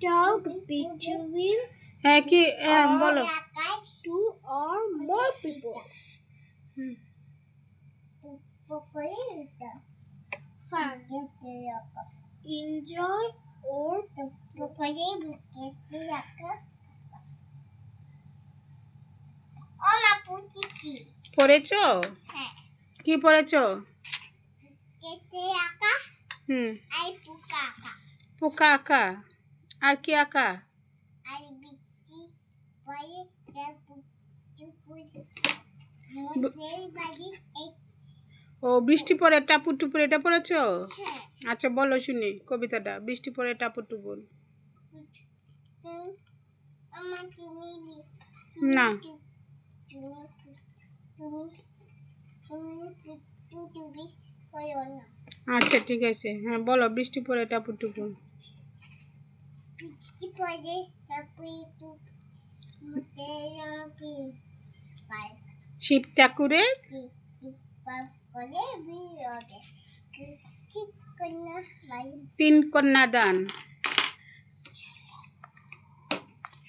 talk between হ্যাঁ কি বলো two or more people. Fun. Enjoy or পড়েছো কি পড়েছো পোকা আঁকা আর কি আঁকা ও বৃষ্টি পড়ে টাপুর টুপুর এটা পড়েছো আচ্ছা বলো শুনি কবিতাটা বৃষ্টি পড়ে টাপুর টুপুর না আচ্ছা ঠিক আছে হ্যাঁ বলো বৃষ্টি পড়ে টাপুর টুপুর শিব ঠাকুরের 3 কন্যা দান